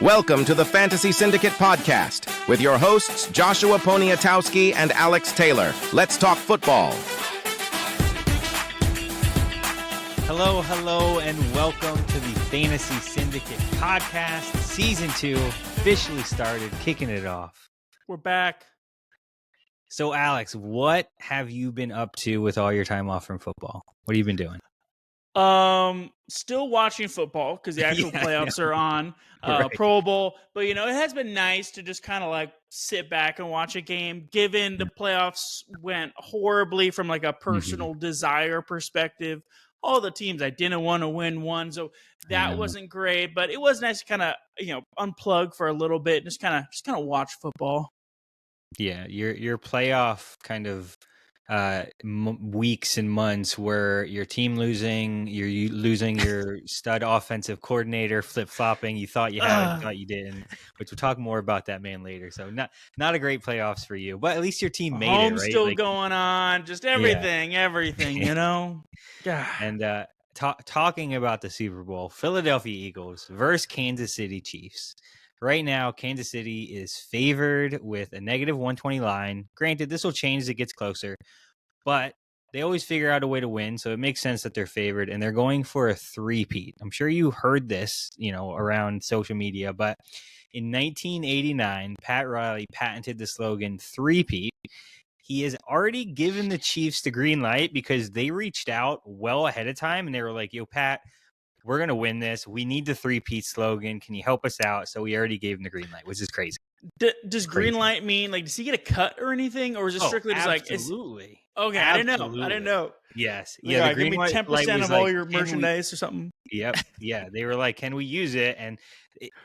Welcome to the Fantasy Syndicate Podcast with your hosts, Joshua Poniatowski and Alex Taylor. Let's talk football. Hello, and welcome to the Fantasy Syndicate Podcast. Season 2 officially started, kicking it off. We're back. So, Alex, what have you been up to with all your time off from football? What have you been doing? Still watching football because the actual playoffs are on. Right. Pro Bowl, but it has been nice to just kind of like sit back and watch a game. Given the playoffs went horribly from like a personal desire perspective, all the teams I didn't want to win won, so that wasn't great. But it was nice to kind of unplug for a little bit and just kind of watch football. Yeah, your playoff kind of weeks and months where your team losing, you're losing your stud offensive coordinator, flip-flopping. You thought you had it, thought you didn't, which we'll talk more about that man later. So not a great playoffs for you, but at least your team made it, right? Still going on, just everything, Yeah. And talking about the Super Bowl, Philadelphia Eagles versus Kansas City Chiefs. Right now, Kansas City is favored with a -120 line. Granted, this will change as it gets closer, but they always figure out a way to win, so it makes sense that they're favored, and they're going for a three-peat. I'm sure you heard this, around social media, but in 1989, Pat Riley patented the slogan three-peat. He has already given the Chiefs the green light because they reached out well ahead of time, and they were like, yo, Pat, we're going to win this. We need the three-peat slogan. Can you help us out? So we already gave him the green light, which is crazy. Does green light mean, like, does he get a cut or anything? Or is it strictly just like... Absolutely. Okay, Absolutely. I didn't know. Yes. Like, Yeah, the green give me light 10% of all your merchandise or something. Yep. Yeah, they were like, can we use it? And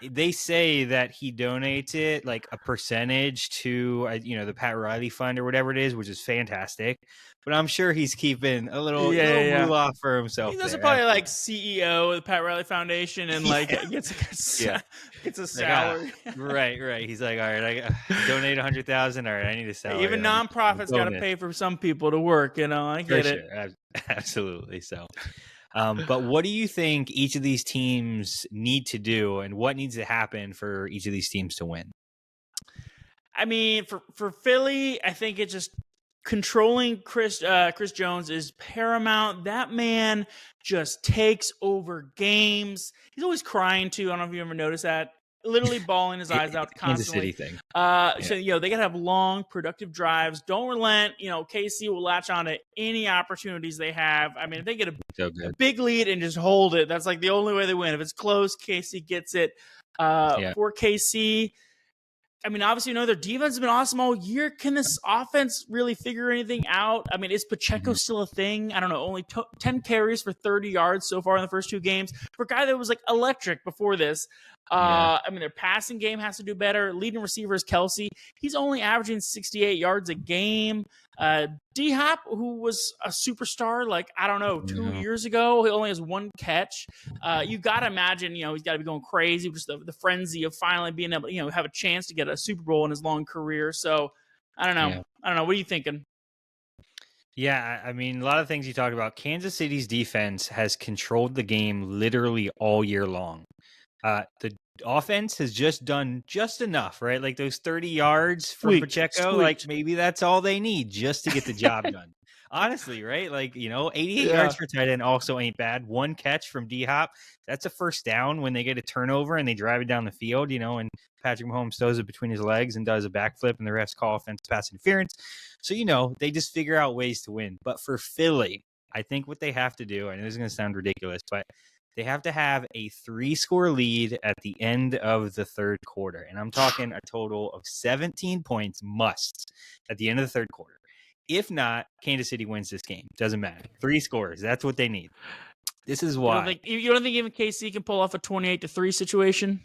they say that he donates it, like a percentage to, the Pat Riley Fund or whatever it is, which is fantastic. But I'm sure he's keeping a little moolah for himself. He's also probably like CEO of the Pat Riley Foundation and like gets a salary. Right. He's like, all right, I donate 100,000. All right, I need a salary. Even nonprofits got to pay for some people to work. I get it. Sure. Absolutely. So, but what do you think each of these teams need to do, and what needs to happen for each of these teams to win? I mean, for Philly, I think it's just controlling Chris Jones is paramount. That man just takes over games. He's always crying too. I don't know if you ever noticed that. Literally bawling his eyes out constantly. Kansas City thing. So they gotta have long, productive drives. Don't relent. KC will latch on to any opportunities they have. I mean, if they get a big lead and just hold it, that's like the only way they win. If it's close, KC gets it. For KC, I mean, obviously, their defense has been awesome all year. Can this offense really figure anything out? I mean, is Pacheco still a thing? I don't know. Only 10 carries for 30 yards so far in the first two games for a guy that was like electric before this. I mean, their passing game has to do better. Leading receiver is Kelsey. He's only averaging 68 yards a game. D-Hop, who was a superstar, 2 years ago, he only has one catch. You got to imagine, he's got to be going crazy with just the frenzy of finally being able to, have a chance to get a Super Bowl in his long career. So, I don't know. Yeah. I don't know. What are you thinking? Yeah, I mean, a lot of things you talked about. Kansas City's defense has controlled the game literally all year long. The offense has just done just enough, right? Like those 30 yards from Pacheco, like maybe that's all they need just to get the job done. Honestly, right? 88 yards for tight end also ain't bad. One catch from D-Hop, that's a first down when they get a turnover and they drive it down the field, and Patrick Mahomes throws it between his legs and does a backflip and the refs call offensive pass interference. So, they just figure out ways to win. But for Philly, I think what they have to do, I know this is going to sound ridiculous, but they have to have a 3-score lead at the end of the third quarter. And I'm talking a total of 17 points must at the end of the third quarter. If not, Kansas City wins this game. Doesn't matter. 3 scores. That's what they need. This is why. You don't think even KC can pull off a 28-3 situation?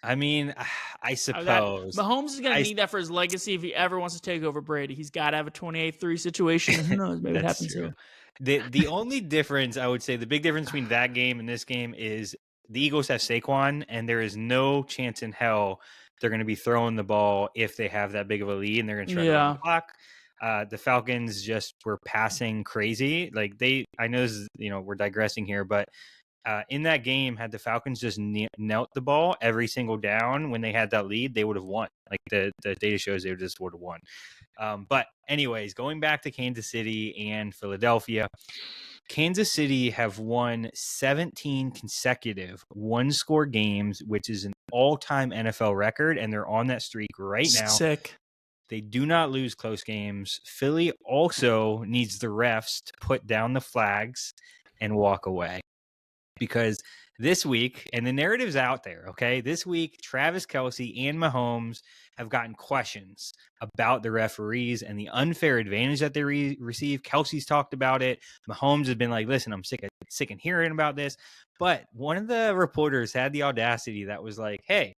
I mean, I suppose. Mahomes is going to need that for his legacy if he ever wants to take over Brady. He's got to have a 28-3 situation. Who knows? Maybe it happens too. The only difference, I would say, the big difference between that game and this game is the Eagles have Saquon, and there is no chance in hell they're going to be throwing the ball if they have that big of a lead, and they're going to try to run the clock. The Falcons just were passing crazy. I know this is, we're digressing here, but In that game, had the Falcons just knelt the ball every single down when they had that lead, they would have won. Like the data shows they just would have won. But anyways, going back to Kansas City and Philadelphia, Kansas City have won 17 consecutive one-score games, which is an all-time NFL record, and they're on that streak right now. Sick. They do not lose close games. Philly also needs the refs to put down the flags and walk away. Because this week, and the narrative's out there, okay? This week, Travis Kelce and Mahomes have gotten questions about the referees and the unfair advantage that they receive. Kelce's talked about it. Mahomes has been like, listen, I'm sick of hearing about this. But one of the reporters had the audacity that was like, hey,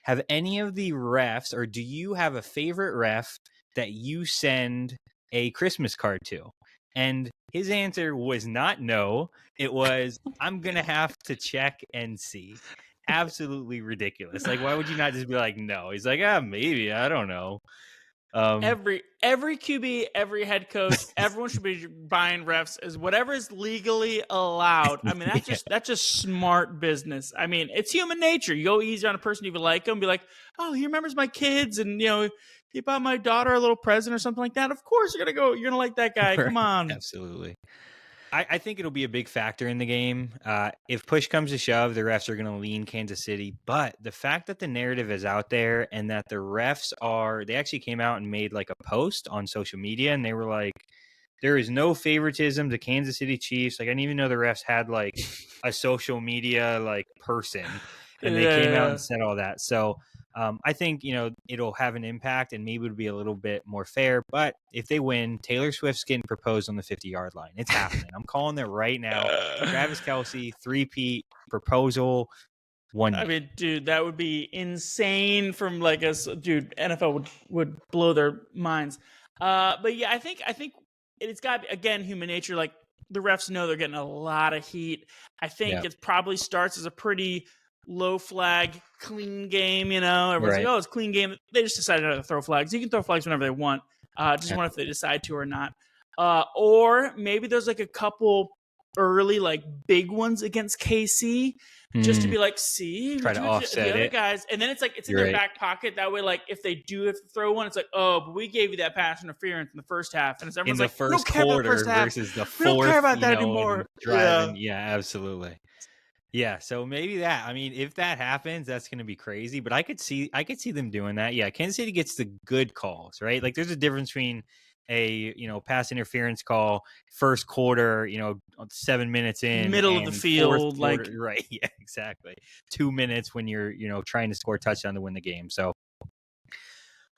have any of the refs, or do you have a favorite ref that you send a Christmas card to? And his answer was not no. It was, I'm going to have to check and see. Absolutely ridiculous. Like, why would you not just be like, no? He's like, maybe. I don't know. Every QB, every head coach, everyone should be buying refs as whatever is legally allowed. I mean, that's just smart business. I mean, it's human nature. You go easy on a person if you like them, be like, oh, he remembers my kids, and he bought my daughter a little present or something like that. Of course, you're gonna like that guy. Come on, absolutely. I think it'll be a big factor in the game. If push comes to shove, the refs are going to lean Kansas City. But the fact that the narrative is out there and that the refs they actually came out and made like a post on social media, and they were like, there is no favoritism to Kansas City Chiefs. Like, I didn't even know the refs had like a social media like person, and they came out and said all that. So I think, it'll have an impact and maybe it'll be a little bit more fair. But if they win, Taylor Swift's getting proposed on the 50-yard line. It's happening. I'm calling it right now. Travis Kelce, 3-peat proposal. I mean, dude, that would be insane from like us. Dude, NFL would blow their minds. But yeah, I think it's got, again, human nature. Like, the refs know they're getting a lot of heat. I think it probably starts as a pretty low flag, clean game, everyone's like, oh, it's a clean game. They just decided not to throw flags. You can throw flags whenever they want. Just wonder if they decide to or not. Or maybe there's like a couple early like big ones against KC just to be like, see, try to offset the other it, guys, and then it's like it's in their back pocket. That way, like if they do have to throw one, it's like, oh, but we gave you that pass interference in the first half, and it's everyone's in the like, first quarter versus the fourth. We don't care about that anymore. Driving, yeah, absolutely. Yeah, so maybe that. I mean, if that happens, that's going to be crazy. But I could see them doing that. Yeah, Kansas City gets the good calls, right? Like, there's a difference between a pass interference call first quarter, 7 minutes in, middle of the field, quarter, right? Yeah, exactly. 2 minutes when you're trying to score a touchdown to win the game. So.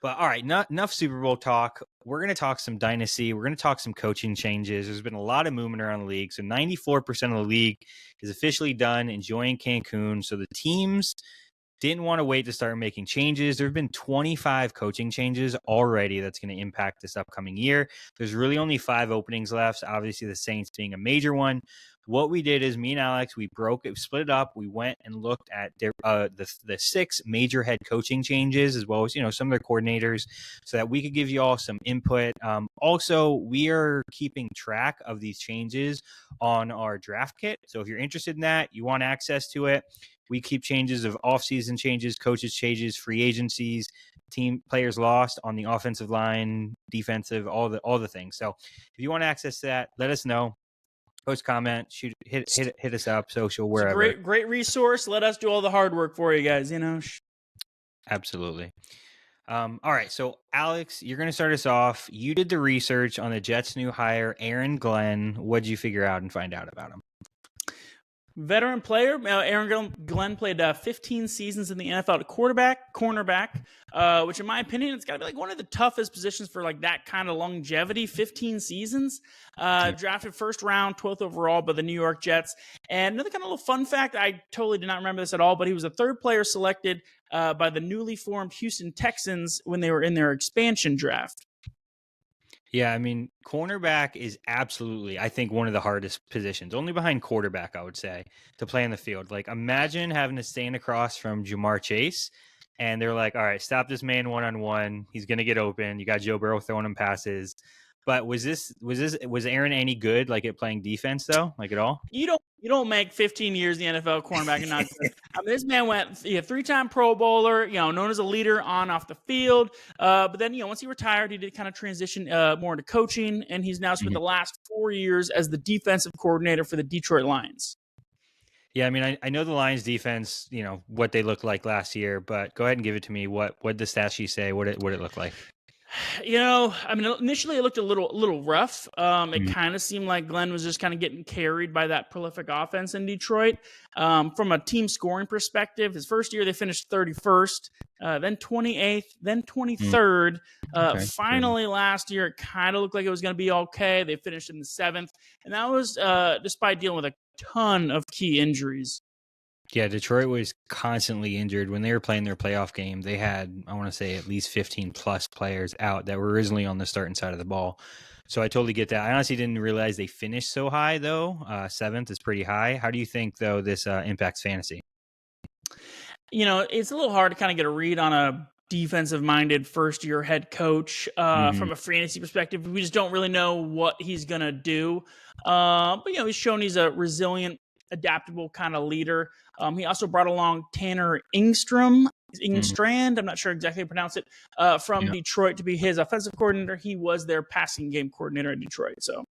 But all right, enough Super Bowl talk. We're going to talk some dynasty. We're going to talk some coaching changes. There's been a lot of movement around the league. So 94% of the league is officially done, enjoying Cancun. So the teams didn't want to wait to start making changes. There have been 25 coaching changes already that's going to impact this upcoming year. There's really only 5 openings left, obviously the Saints being a major one. What we did is me and Alex, we split it up. We went and looked at the 6 major head coaching changes, as well as, some of their coordinators, so that we could give you all some input. Also, we are keeping track of these changes on our draft kit. So if you're interested in that, you want access to it, we keep changes of offseason changes, coaches changes, free agencies, team players lost on the offensive line, defensive, all the things. So if you want access to that, let us know. Post, comment, hit us up, social, wherever. It's a great resource. Let us do all the hard work for you guys, Absolutely. All right, so Alex, you're going to start us off. You did the research on the Jets' new hire, Aaron Glenn. What did you figure out and find out about him? Veteran player, Aaron Glenn played 15 seasons in the NFL at cornerback, which in my opinion, it's got to be like one of the toughest positions for like that kind of longevity. 15 seasons, drafted first round, 12th overall by the New York Jets. And another kind of little fun fact, I totally did not remember this at all, but he was the 3rd player selected by the newly formed Houston Texans when they were in their expansion draft. Yeah, I mean, cornerback is absolutely, I think, one of the hardest positions, only behind quarterback, I would say, to play in the field. Like, imagine having to stand across from Jamar Chase, and they're like, all right, stop this man one-on-one. He's going to get open. You got Joe Burrow throwing him passes. But was Aaron any good, like, at playing defense though, like, at all? You don't make 15 years in the NFL cornerback and not good. I mean, this man went 3-time Pro Bowler, known as a leader on off the field. But then, once he retired, he did kind of transition more into coaching, and he's now spent the last 4 years as the defensive coordinator for the Detroit Lions. Yeah, I mean, I know the Lions defense, what they looked like last year, but go ahead and give it to me. What did the stat sheet say? What it look like? I mean, initially it looked a little rough. It kind of seemed like Glenn was just kind of getting carried by that prolific offense in Detroit. From a team scoring perspective, his first year they finished 31st, then 28th, then 23rd. Finally, last year it kind of looked like it was going to be okay. They finished in the 7th, and that was despite dealing with a ton of key injuries. Yeah, Detroit was constantly injured. When they were playing their playoff game, they had, I want to say, at least 15 plus players out that were originally on the starting side of the ball. So I totally get that. I honestly didn't realize they finished so high, though. 7th is pretty high. How do you think, though, this impacts fantasy? It's a little hard to kind of get a read on a defensive-minded first-year head coach from a fantasy perspective. We just don't really know what he's going to do. But he's shown he's a resilient, adaptable kind of leader. He also brought along Tanner Engstrand. I'm not sure exactly how to pronounce it, from Detroit to be his offensive coordinator. He was their passing game coordinator in Detroit. So,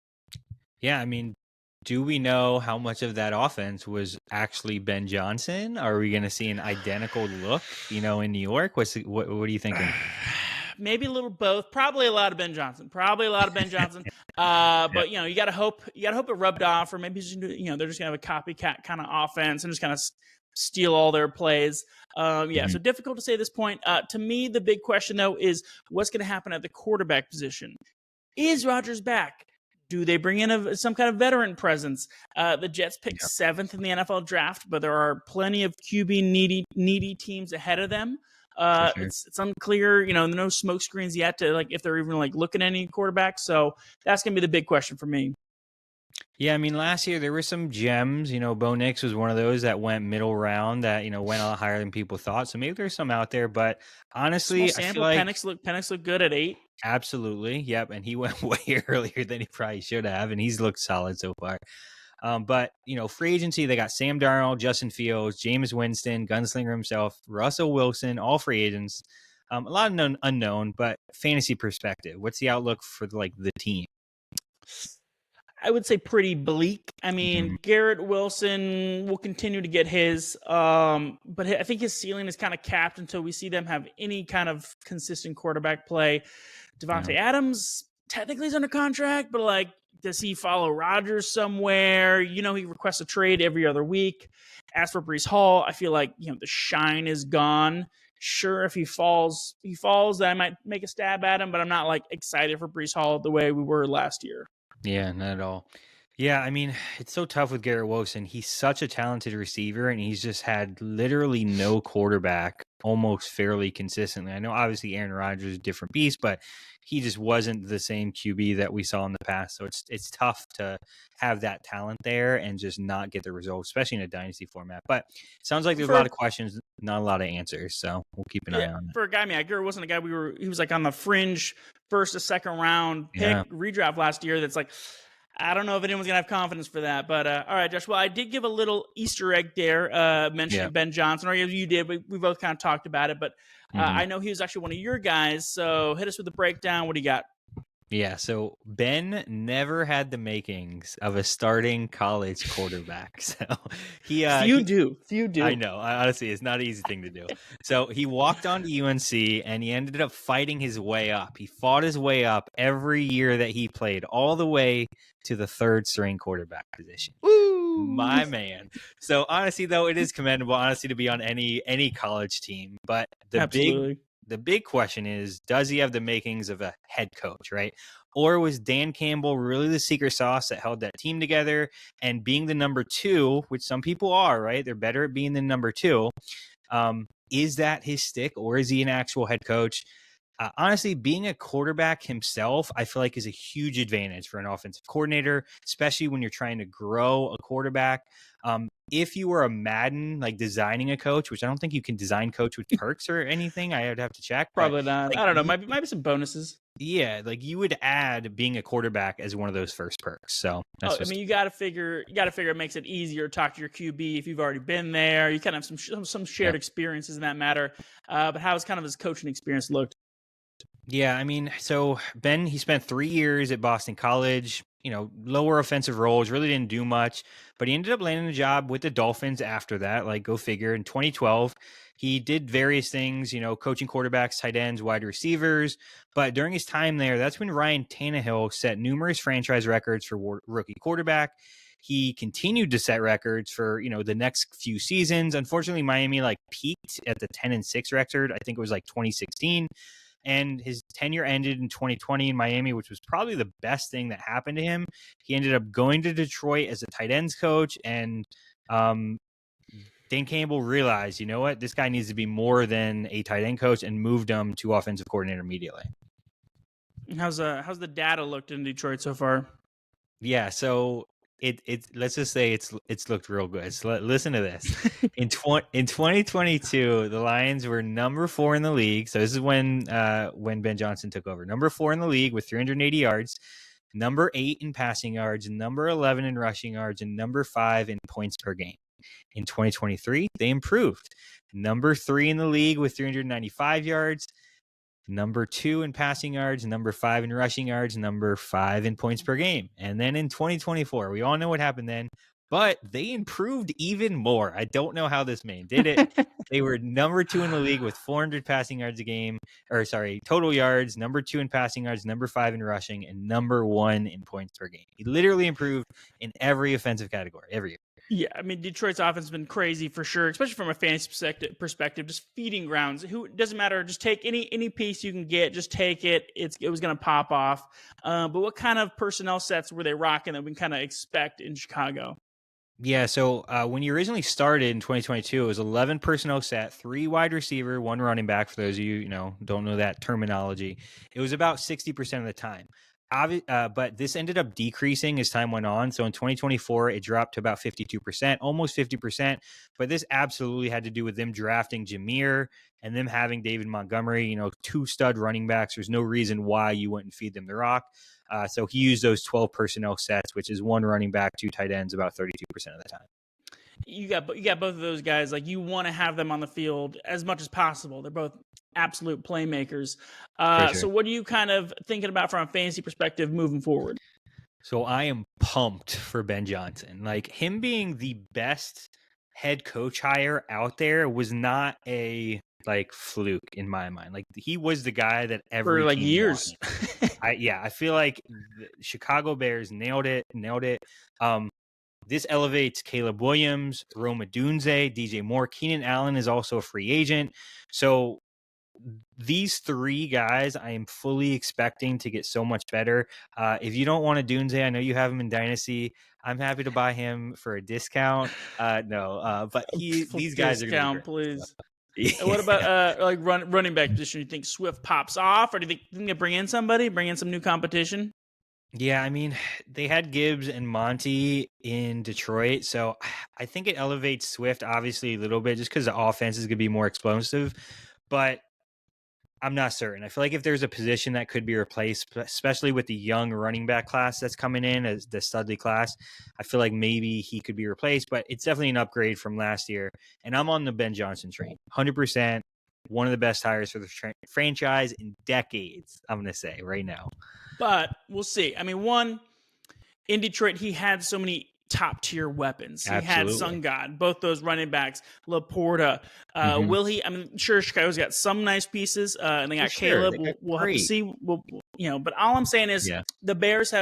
yeah, I mean, do we know how much of that offense was actually Ben Johnson? Are we going to see an identical look, in New York? What are you thinking? Maybe a little both. Probably a lot of Ben Johnson. But you got to hope it rubbed off, or maybe they're just gonna have a copycat kind of offense and just kind of steal all their plays. So difficult to say at this point. To me, the big question though is what's going to happen at the quarterback position. Is Rodgers back? Do they bring in some kind of veteran presence? The Jets picked 7th in the NFL draft, but there are plenty of QB needy teams ahead of them. It's unclear, no smoke screens yet to if they're even looking at any quarterbacks. So that's going to be the big question for me. Yeah, I mean, last year there were some gems. Bo Nix was one of those that went middle round that, went a lot higher than people thought. So maybe there's some out there, but honestly, I feel like Penix looked good at 8. Absolutely. Yep. And he went way earlier than he probably should have. And he's looked solid so far. But, free agency, they got Sam Darnold, Justin Fields, Jameis Winston, Gunslinger himself, Russell Wilson, all free agents. A lot of unknown, but fantasy perspective, what's the outlook for the team? I would say pretty bleak. I mean, Garrett Wilson will continue to get his, but I think his ceiling is kind of capped until we see them have any kind of consistent quarterback play. Devontae Adams technically is under contract, but does he follow Rodgers somewhere? He requests a trade every other week. As for Breece Hall, I feel like, the shine is gone. Sure, if he falls, then I might make a stab at him, but I'm not excited for Breece Hall the way we were last year. Yeah, not at all. Yeah, I mean, it's so tough with Garrett Wilson. He's such a talented receiver, and he's just had literally no quarterback almost fairly consistently. I know obviously Aaron Rodgers is a different beast, but he just wasn't the same QB that we saw in the past. So it's tough to have that talent there and just not get the results, especially in a dynasty format. But it sounds like there's a lot of questions, not a lot of answers. So we'll keep an eye on it. For a guy, Garrett wasn't a guy he was on the fringe first or second round pick redraft last year. That's I don't know if anyone's going to have confidence for that. But all right, Josh. Well, I did give a little Easter egg there, mentioning Ben Johnson, or you did. We both kind of talked about it. But I know he was actually one of your guys. So hit us with the breakdown. What do you got? Yeah, so Ben never had the makings of a starting college quarterback. So few do. I know. Honestly, it's not an easy thing to do. So he walked on to UNC and he ended up fighting his way up. He fought his way up every year that he played, all the way to the 3rd string quarterback position. Woo! My man. So honestly, though, it is commendable, to be on any college team. But the big question is, does he have the makings of a head coach, right? Or was Dan Campbell really the secret sauce that held that team together? And being the number 2, which some people are, right? They're better at being the number 2. Is that his stick, or is he an actual head coach? Honestly, being a quarterback himself, I feel like is a huge advantage for an offensive coordinator, especially when you're trying to grow a quarterback. If you were a Madden, designing a coach, which I don't think you can design coach with perks or anything, I would have to check. Probably not. I don't know. Might be some bonuses. Yeah, like you would add being a quarterback as one of those first perks. So that's I mean, you got to figure it makes it easier to talk to your QB if you've already been there. You kind of have some shared experiences in that matter. But how's kind of his coaching experience looked? Yeah, I mean, so Ben, he spent 3 years at Boston College, lower offensive roles, really didn't do much, but he ended up landing a job with the Dolphins after that. Like, go figure. In 2012, he did various things, coaching quarterbacks, tight ends, wide receivers. But during his time there, that's when Ryan Tannehill set numerous franchise records for rookie quarterback. He continued to set records for, the next few seasons. Unfortunately, Miami peaked at the 10-6 record. I think it was 2016. And his tenure ended in 2020 in Miami, which was probably the best thing that happened to him. He ended up going to Detroit as a tight ends coach, and Dan Campbell realized, you know what, this guy needs to be more than a tight end coach, and moved him to offensive coordinator immediately. How's the data looked in Detroit so far? Yeah, so it let's just say it's looked real good. So listen to this. In 2022, the Lions were number 4 in the league. So this is when Ben Johnson took over. Number 4 in the league with 380 yards, number 8 in passing yards, number 11 in rushing yards, and number 5 in points per game. In 2023, they improved. Number 3 in the league with 395 yards, number 2 in passing yards, number 5 in rushing yards, number 5 in points per game. And then in 2024, we all know what happened then, but they improved even more. I don't know how this man did it. They were number 2 in the league with 400 passing yards a game, total yards, number 2 in passing yards, number 5 in rushing, and number 1 in points per game. He literally improved in every offensive category every year. Yeah, I mean, Detroit's offense has been crazy for sure, especially from a fantasy perspective. Just feeding grounds. Doesn't matter. Just take any piece you can get. Just take it. It was going to pop off. But what kind of personnel sets were they rocking that we can kind of expect in Chicago? Yeah, so when you originally started in 2022, it was 11 personnel set, 3 wide receiver, 1 running back. For those of you, don't know that terminology, it was about 60% of the time. But this ended up decreasing as time went on. So in 2024, it dropped to about 52%, almost 50%. But this absolutely had to do with them drafting Jameer and them having David Montgomery, 2 stud running backs. There's no reason why you wouldn't feed them the rock. So he used those 12 personnel sets, which is 1 running back, 2 tight ends, about 32% of the time. You got both of those guys. Like, you want to have them on the field as much as possible. They're both absolute playmakers. Sure. So what are you kind of thinking about from a fantasy perspective moving forward? So I am pumped for Ben Johnson. Like, him being the best head coach hire out there was not a fluke in my mind. Like, he was the guy that every for team years. I feel like the Chicago Bears nailed it. This elevates Caleb Williams, Rome Odunze, DJ Moore. Keenan Allen is also a free agent. So these 3 guys I am fully expecting to get so much better. If you don't want Odunze, I know you have him in Dynasty. I'm happy to buy him for a discount. But these guys are going to be great. Please. Yeah. And what about running back position? You think Swift pops off, or do you think they bring in some new competition? Yeah, I mean, they had Gibbs and Monty in Detroit, so I think it elevates Swift obviously a little bit just because the offense is going to be more explosive, but I'm not certain. I feel like if there's a position that could be replaced, especially with the young running back class that's coming in as the Studley class, I feel like maybe he could be replaced, but it's definitely an upgrade from last year, and I'm on the Ben Johnson train, 100%. One of the best hires for the franchise in decades, I'm going to say right now. But we'll see. I mean, in Detroit, he had so many top-tier weapons. He had Sun God, both those running backs, Laporta. Will he? I mean, sure, Chicago's got some nice pieces, and they got Caleb. We'll have to see. But all I'm saying is the Bears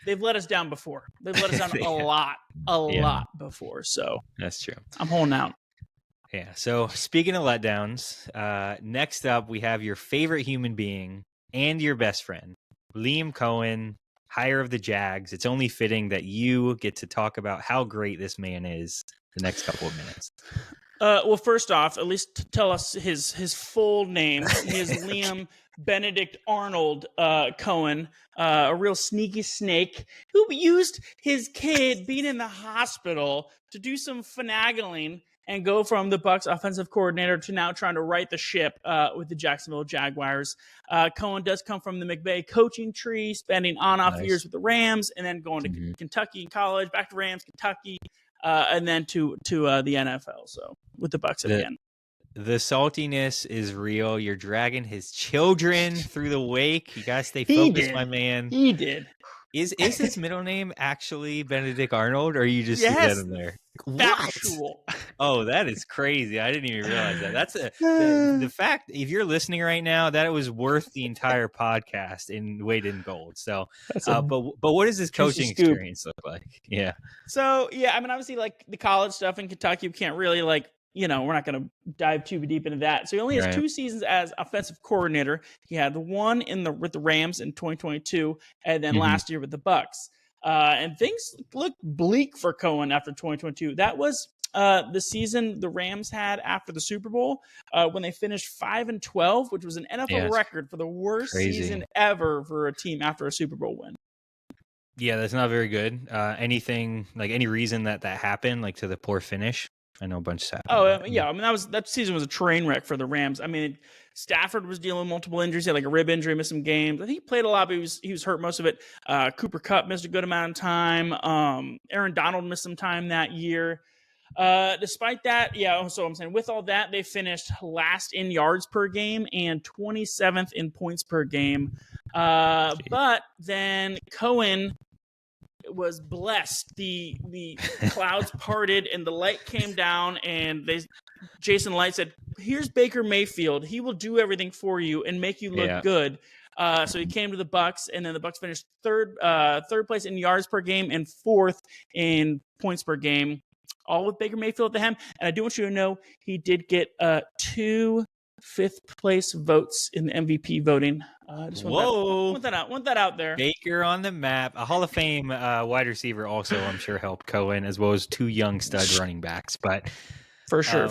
they've let us down before. They've let us down a lot before. So that's true. I'm holding out. Yeah. So speaking of letdowns, next up we have your favorite human being and your best friend, Liam Coen, hire of the Jags. It's only fitting that you get to talk about how great this man is the next couple of minutes. Well, first off, at least tell us his full name. He is Liam Benedict Arnold Coen, a real sneaky snake who used his kid being in the hospital to do some finagling and go from the Bucs offensive coordinator to now trying to right the ship with the Jacksonville Jaguars. Coen does come from the McVay coaching tree, spending on-off years with the Rams, and then going to Kentucky in college, back to Rams, Kentucky, and then to the NFL. So with the Bucs again. The saltiness is real. You're dragging his children through the wake. You gotta stay focused, my man. He did. Is his middle name actually Benedict Arnold, or are you just yes, in there? Factual. What? Oh, that is crazy. I didn't even realize that. That's the fact. If you're listening right now, that it was worth the entire podcast in weight in gold. So, but what does his coaching experience look like? Yeah. So I mean, obviously, like the college stuff in Kentucky, we can't really we're not going to dive too deep into that. So he only has 2 seasons as offensive coordinator. He had one with the Rams in 2022, and then last year with the Bucs. And things look bleak for Coen after 2022. That was the season the Rams had after the Super Bowl when they finished 5-12, which was an NFL record for the worst season ever for a team after a Super Bowl win. Yeah, that's not very good. Anything like any reason that happened, like to the poor finish? I know a bunch of stuff. Oh, yeah. I mean, that season was a train wreck for the Rams. I mean, Stafford was dealing with multiple injuries. He had like a rib injury, missed some games. I think he played a lot, but he was hurt most of it. Cooper Kupp missed a good amount of time. Aaron Donald missed some time that year. Despite that, so I'm saying with all that, they finished last in yards per game and 27th in points per game. But then Coen was blessed. The clouds parted and the light came down, and Jason Light said, "Here's Baker Mayfield. He will do everything for you and make you look good." So he came to the Bucs, and then the Bucs finished third place in yards per game and 4th in points per game, all with Baker Mayfield at the helm. And I do want you to know he did get 2 5th-place votes in the MVP voting. Just want that out there. Baker on the map. A Hall of Fame wide receiver also, I'm sure, helped Coen, as well as 2 young stud running backs. But for sure.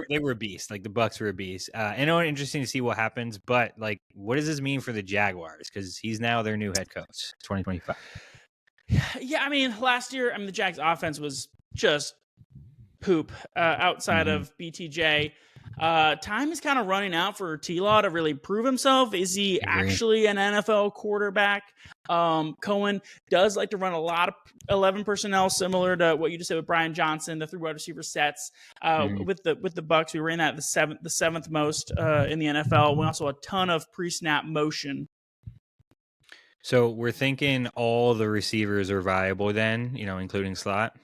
They were a beast. Like the Bucs were a beast. And it's interesting to see what happens. But like, what does this mean for the Jaguars? Because he's now their new head coach, 2025. Yeah, I mean, last year, the Jags' offense was just poop outside of BTJ. Time is kind of running out for T-Law to really prove himself. Is he actually an NFL quarterback? Coen does like to run a lot of 11 personnel, similar to what you just said with Brian Johnson, the 3 wide receiver sets. With the Bucs, we ran that the seventh most in the NFL. We also a ton of pre-snap motion. So we're thinking all the receivers are viable then, including slot.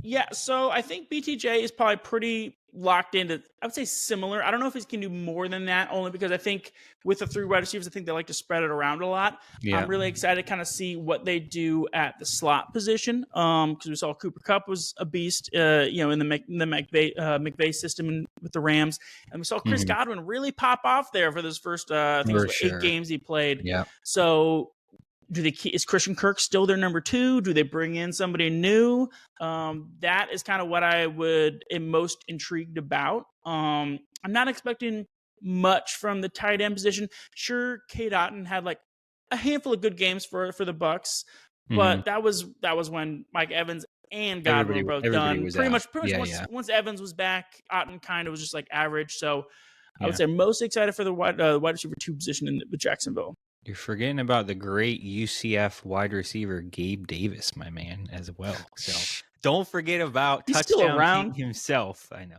Yeah, so I think BTJ is probably pretty locked into, I would say similar. I don't know if he can do more than that, only because I think with the 3 wide receivers, I think they like to spread it around a lot. Yeah. I'm really excited to kind of see what they do at the slot position, because we saw Cooper Kupp was a beast, in the McVay system with the Rams, and we saw Chris Godwin really pop off there for those first 8 games he played. Yeah. So is Christian Kirk still their number 2? Do they bring in somebody new? That is kind of what I am most intrigued about. I'm not expecting much from the tight end position. Sure, Cade Otton had like a handful of good games for the Bucs, but that was when Mike Evans and Godwin were both done. Pretty much once Evans was back, Otton kind of was just like average. So I would say I'm most excited for the wide receiver 2 position with Jacksonville. You're forgetting about the great UCF wide receiver Gabe Davis, my man, as well. So don't forget about He's touchdown King himself. I know.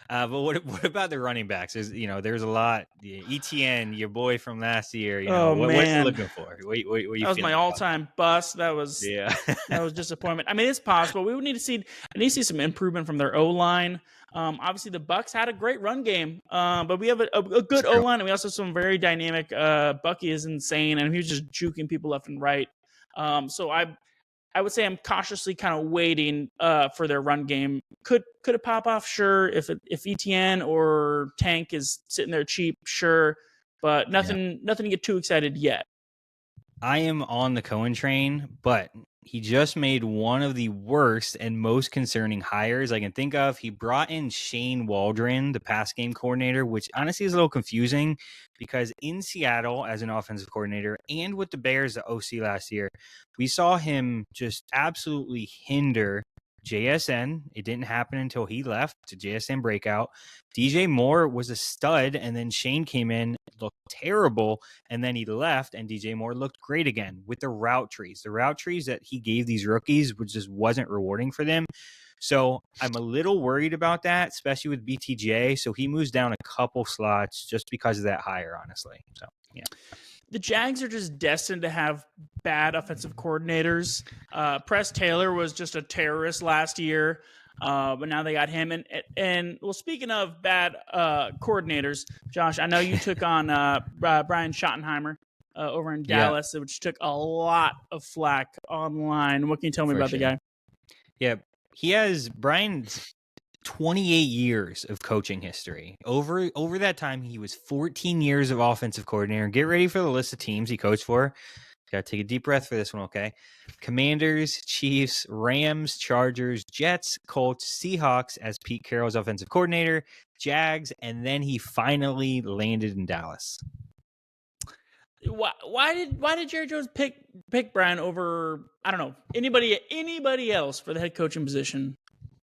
But what about the running backs? There's a lot. ETN, your boy from last year. What are you looking for? What you that was my all-time bust. That was that was disappointment. I mean, it's possible. We would need to see. I need to see some improvement from their O-line. Obviously, the Bucs had a great run game, but we have a good O-line, and we also have some very dynamic. Bucky is insane, and he was just juking people left and right. So I would say I'm cautiously kind of waiting for their run game. Could it pop off? Sure. If ETN or Tank is sitting there cheap, sure. But nothing to get too excited yet. I am on the Coen train, but he just made one of the worst and most concerning hires I can think of. He brought in Shane Waldron, the pass game coordinator, which honestly is a little confusing because in Seattle as an offensive coordinator and with the Bears, the OC last year, we saw him just absolutely hinder JSN. It didn't happen until he left to JSN breakout. DJ Moore was a stud, and then Shane came in, looked terrible, and then he left, and DJ Moore looked great again with the route trees. The route trees that he gave these rookies just wasn't rewarding for them. So I'm a little worried about that, especially with BTJ. So he moves down a couple slots just because of that hire, honestly. So, yeah. The Jags are just destined to have bad offensive coordinators. Press Taylor was just a terrorist last year, but now they got him. And well, speaking of bad coordinators, Josh, I know you took on Brian Schottenheimer over in Dallas, which took a lot of flack online. What can you tell me about the guy? Yeah, he has Brian's 28 years of coaching history. Over that time, he was 14 years of offensive coordinator. Get ready for the list of teams he coached for. Got to take a deep breath for this one, okay? Commanders, Chiefs, Rams, Chargers, Jets, Colts, Seahawks as Pete Carroll's offensive coordinator, Jags, and then he finally landed in Dallas. Why did Jerry Jones pick Brian over, I don't know, anybody else for the head coaching position?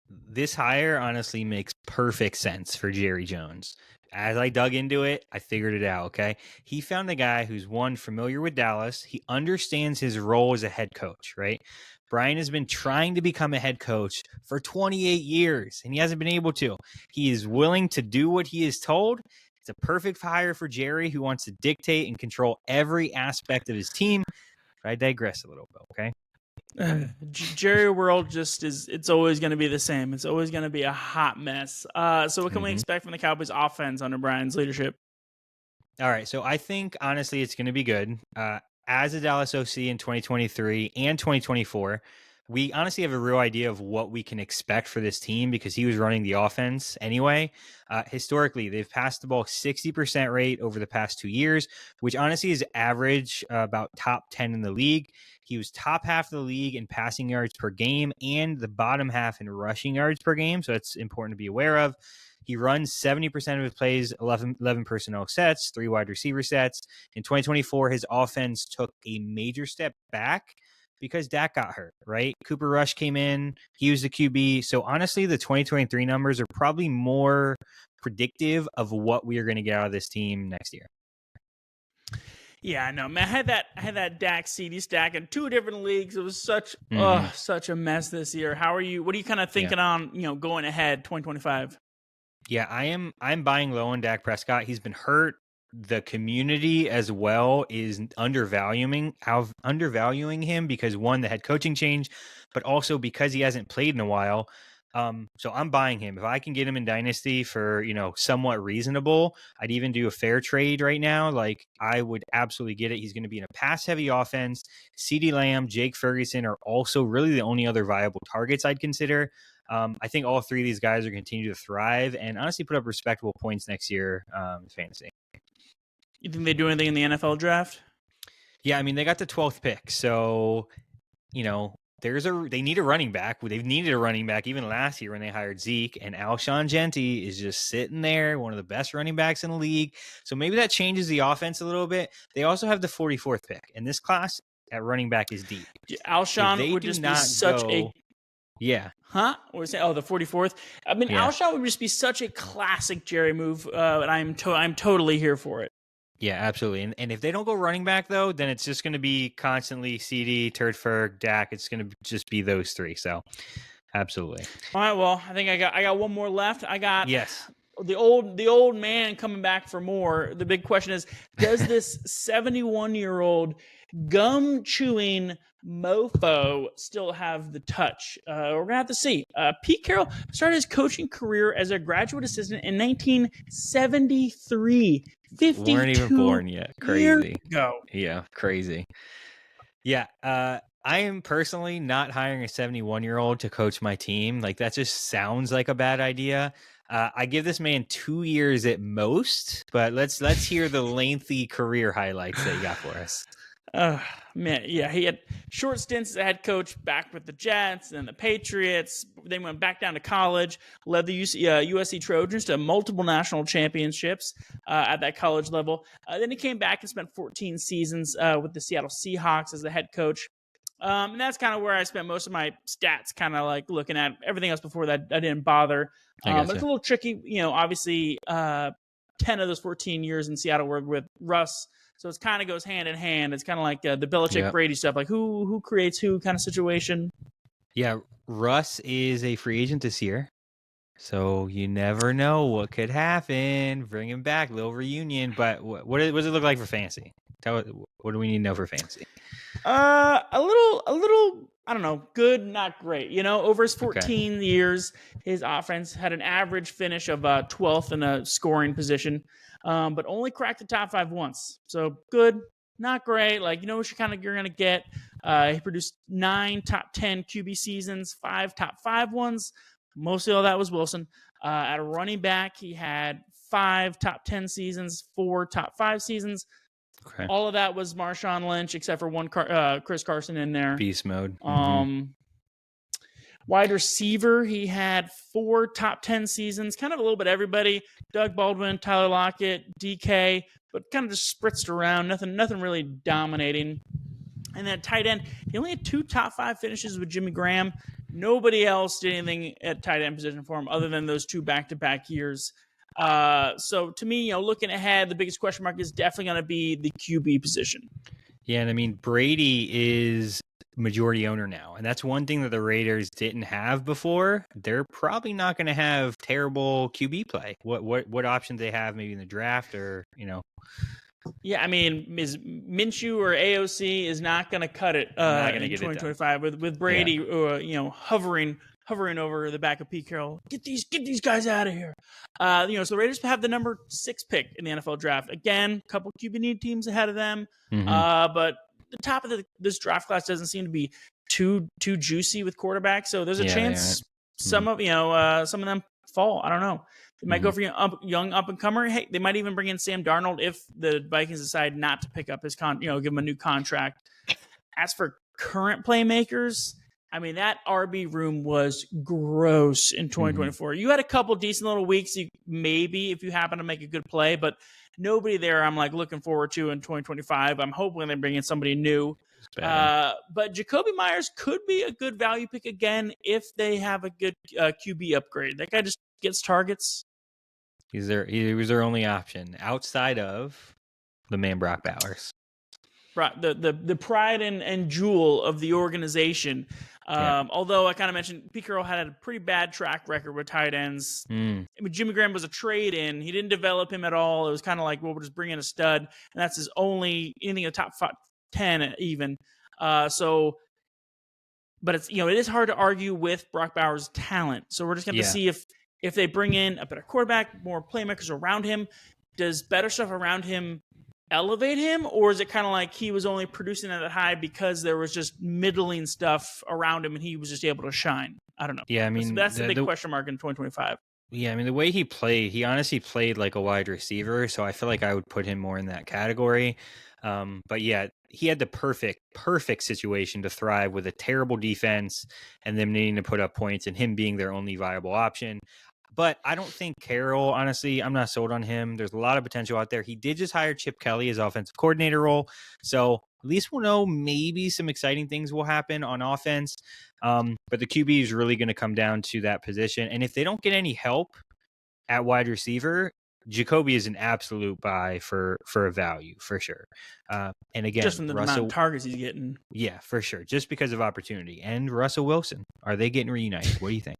This hire honestly makes perfect sense for Jerry Jones. As I dug into it, I figured it out, okay? He found a guy who's, one, familiar with Dallas. He understands his role as a head coach, right? Brian has been trying to become a head coach for 28 years, and he hasn't been able to. He is willing to do what he is told. It's a perfect hire for Jerry, who wants to dictate and control every aspect of his team. But I digress a little bit, okay? Jerry world just it's always going to be the same. It's always going to be a hot mess. So what can we expect from the Cowboys offense under Brian's leadership? All right. So I think, honestly, it's going to be good. As a Dallas OC in 2023 and 2024, we honestly have a real idea of what we can expect for this team because he was running the offense anyway. Historically, they've passed the ball 60% rate over the past 2 years, which honestly is average, about top 10 in the league. He was top half of the league in passing yards per game and the bottom half in rushing yards per game. So that's important to be aware of. He runs 70% of his plays, 11 personnel sets, 3 wide receiver sets. In 2024, his offense took a major step back because Dak got hurt, right? Cooper Rush came in. He was the QB. So honestly, the 2023 numbers are probably more predictive of what we are going to get out of this team next year. Yeah, I know, man. I had that Dak CD stack in 2 different leagues. It was such a mess this year. What are you kind of thinking on, going ahead 2025? Yeah, I'm buying low on Dak Prescott. He's been hurt. The community as well is undervaluing him because, one, the head coaching change, but also because he hasn't played in a while. So I'm buying him. If I can get him in Dynasty for, somewhat reasonable, I'd even do a fair trade right now. Like, I would absolutely get it. He's going to be in a pass-heavy offense. CeeDee Lamb, Jake Ferguson are also really the only other viable targets I'd consider. I think all 3 of these guys are going to continue to thrive and honestly put up respectable points next year in fantasy. You think they do anything in the NFL draft? Yeah, I mean, they got the 12th pick. So, they need a running back. They've needed a running back even last year when they hired Zeke, and Alshon Jenti is just sitting there, one of the best running backs in the league. So maybe that changes the offense a little bit. They also have the 44th pick, and this class at running back is deep. Alshon would just be such a... Yeah. Huh? What was it? Oh, the 44th? I mean, yeah. Alshon would just be such a classic Jerry move, and I'm totally here for it. Yeah, absolutely. And if they don't go running back, though, then it's just going to be constantly CD, Turd Ferg, Dak. It's going to just be those 3. So, absolutely. All right. Well, I think I got one more left. I got the old man coming back for more. The big question is, does this 71-year-old gum chewing mofo still have the touch? We're gonna have to see. Pete Carroll started his coaching career as a graduate assistant in 1973. 52 weren't even born yet. Crazy. Go. Yeah, crazy. Yeah, I am personally not hiring a 71-year-old to coach my team. Like, that just sounds like a bad idea. I give this man 2 years at most, but let's hear the lengthy career highlights that you got for us. Man, yeah, he had short stints as a head coach back with the Jets and the Patriots. Then went back down to college, led the USC Trojans to multiple national championships at that college level. Then he came back and spent 14 seasons with the Seattle Seahawks as the head coach. And that's kind of where I spent most of my stats, kind of like looking at everything else before that. I didn't bother. But it's a little tricky. Obviously, 10 of those 14 years in Seattle were with Russ. So it kind of goes hand in hand. It's kind of like the Belichick Brady stuff, like who creates who kind of situation. Yeah, Russ is a free agent this year. So you never know what could happen. Bring him back, little reunion. But what does it look like for fantasy? What do we need to know for fantasy? A little. I don't know. Good, not great. Over his 14 years, his offense had an average finish of 12th in a scoring position, but only cracked the top 5 once. So good, not great. Like what you're gonna get. He produced 9 top 10 QB seasons, 5 top 5 ones. Mostly all that was Wilson. At a running back, he had 5 top 10 seasons, 4 top 5 seasons. Okay. All of that was Marshawn Lynch, except for one Chris Carson in there. Beast mode. Wide receiver, he had 4 top 10 seasons, kind of a little bit everybody. Doug Baldwin, Tyler Lockett, DK, but kind of just spritzed around. Nothing really dominating. And then tight end, he only had 2 top 5 finishes with Jimmy Graham. Nobody else did anything at tight end position for him other than those 2 back-to-back years. So to me, looking ahead, the biggest question mark is definitely going to be the QB position. Yeah, and I mean, Brady is majority owner now, and that's one thing that the Raiders didn't have before. They're probably not going to have terrible QB play. What options they have, maybe in the draft, or Yeah, I mean, is Minshew or AOC is not going to cut it in 2025 with Brady, hovering over the back of Pete Carroll. Get these guys out of here. So the Raiders have the number 6 pick in the NFL draft. Again, a couple QB need teams ahead of them. But the top of this draft class doesn't seem to be too juicy with quarterbacks. So there's a chance some of them fall. I don't know. They might go for young up and comer. Hey, they might even bring in Sam Darnold if the Vikings decide not to pick up his give him a new contract. As for current playmakers, I mean, that RB room was gross in 2024. You had a couple decent little weeks, maybe if you happen to make a good play, but nobody there I'm like looking forward to in 2025. I'm hoping they bring in somebody new. But Jacoby Myers could be a good value pick again if they have a good QB upgrade. That guy just gets targets. He was their only option outside of the man Brock Bowers. Right, the pride and jewel of the organization. Although I kind of mentioned Pete Carroll had a pretty bad track record with tight ends. I mean, Jimmy Graham was a trade-in. He didn't develop him at all. It was kind of like, well, we'll just bring in a stud, and that's his only anything in the top 10 even. But it's it is hard to argue with Brock Bowers' talent. So we're just going to see if they bring in a better quarterback, more playmakers around him. Does better stuff around him elevate him, or is it kind of like he was only producing at that high because there was just middling stuff around him and he was just able to shine? I don't know. Yeah, I mean, that's the big question mark in 2025. Yeah, I mean, the way he played, he honestly played like a wide receiver, so I feel like I would put him more in that category. But yeah, he had the perfect situation to thrive with a terrible defense and them needing to put up points and him being their only viable option. But I don't think Carroll, honestly, I'm not sold on him. There's a lot of potential out there. He did just hire Chip Kelly as offensive coordinator role. So at least we'll know maybe some exciting things will happen on offense. But the QB is really going to come down to that position. And if they don't get any help at wide receiver, Jacoby is an absolute buy for a value, for sure. And again, just from the amount of targets he's getting. Yeah, for sure. Just because of opportunity. And Russell Wilson, are they getting reunited? What do you think?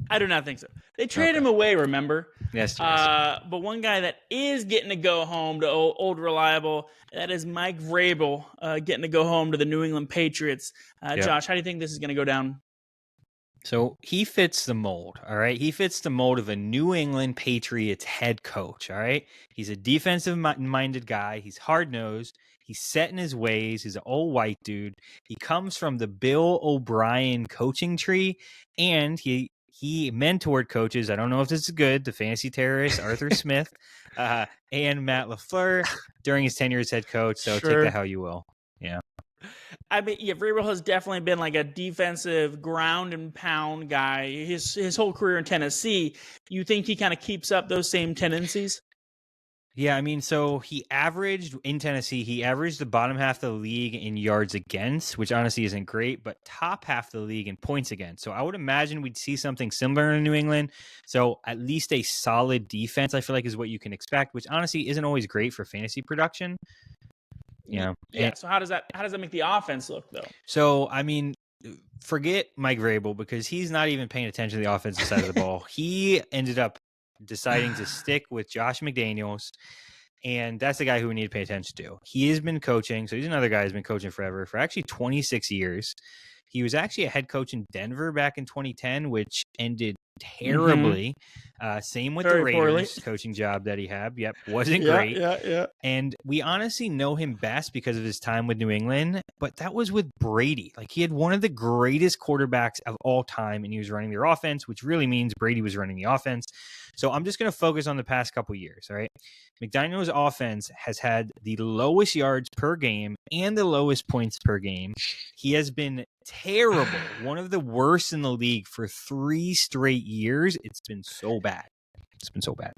I do not think so. They traded him away, remember? Yes. But one guy that is getting to go home to old reliable, that is Mike Vrabel getting to go home to the New England Patriots. Josh, how do you think this is going to go down? So he fits the mold, all right? He fits the mold of a New England Patriots head coach, all right? He's a defensive-minded guy. He's hard-nosed. He's set in his ways. He's an old white dude. He comes from the Bill O'Brien coaching tree, and he mentored coaches. I don't know if this is good. The fantasy terrorist, Arthur Smith, and Matt LaFleur during his tenure as head coach. So take that how you will. Yeah. I mean, Vrabel has definitely been like a defensive ground and pound guy. His whole career in Tennessee. You think he kind of keeps up those same tendencies? Yeah, I mean, so he averaged in Tennessee, he averaged the bottom half of the league in yards against, which honestly isn't great, but top half of the league in points against. So I would imagine we'd see something similar in New England. So at least a solid defense, I feel like, is what you can expect, which honestly isn't always great for fantasy production. Yeah. And So how does that make the offense look though? so, I mean, forget Mike Vrabel because he's not even paying attention to the offensive side of the ball. He ended up deciding to stick with Josh McDaniels, and that's the guy who we need to pay attention to. He has been coaching, so he's another guy who's been coaching forever, for actually 26 years. He was actually a head coach in Denver back in 2010, which ended terribly. Same with the Very Raiders poorly. coaching job that he had. Yep, wasn't great. Yeah. And we honestly know him best because of his time with New England, but that was with Brady. Like, he had one of the greatest quarterbacks of all time, and he was running their offense, which really means Brady was running the offense. So I'm just going to focus on the past couple years, all right? McDaniel's offense has had the lowest yards per game and the lowest points per game. He has been terrible, one of the worst in the league for 3 straight years. It's been so bad.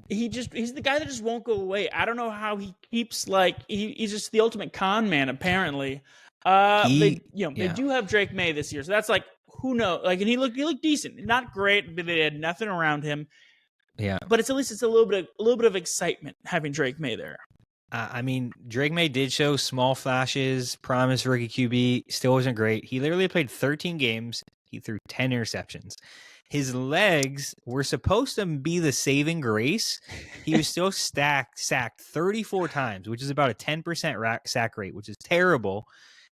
He's the guy that just won't go away. I don't know how he keeps he's just the ultimate con man apparently. They do have Drake May this year, so that's like, who knows? Like, and he looked decent, not great, but they had nothing around him. Yeah, but it's at least a little bit of excitement having Drake May there. I mean, Drake May did show small flashes, promise rookie QB, still wasn't great. He literally played 13 games. He threw 10 interceptions. His legs were supposed to be the saving grace. He was still sacked 34 times, which is about a 10% sack rate, which is terrible.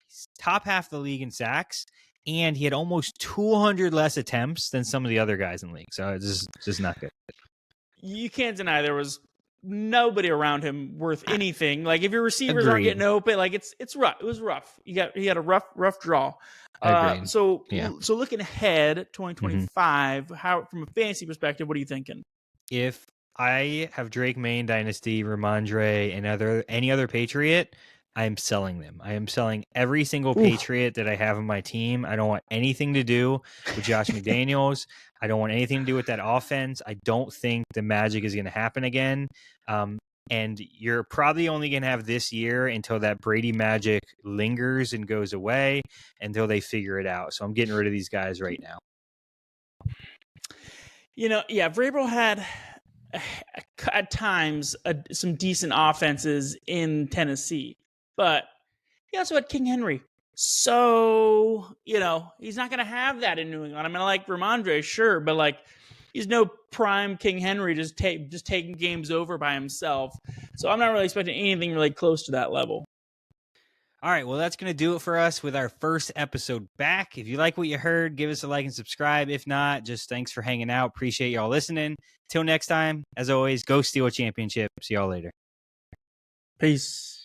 He's top half of the league in sacks, and he had almost 200 less attempts than some of the other guys in the league. So it's just not good. You can't deny there was nobody around him worth anything. Like, if your receivers aren't Agreed. getting open, like, it's rough. It was rough. He had a rough draw. So looking ahead, 2025, how, from a fantasy perspective, what are you thinking? If I have Drake May in Dynasty, Ramondre, and any other Patriot, I am selling them. I am selling every single Patriot that I have on my team. I don't want anything to do with Josh McDaniels. I don't want anything to do with that offense. I don't think the magic is going to happen again. And you're probably only going to have this year until that Brady magic lingers and goes away, until they figure it out. So I'm getting rid of these guys right now. Vrabel had at times some decent offenses in Tennessee, but he also had King Henry. So, he's not going to have that in New England. I mean, I like Ramondre, sure, but like, he's no prime King Henry just taking games over by himself. So I'm not really expecting anything really close to that level. All right, well, that's going to do it for us with our first episode back. If you like what you heard, give us a like and subscribe. If not, just thanks for hanging out. Appreciate y'all listening. Till next time, as always, go steal a championship. See y'all later. Peace.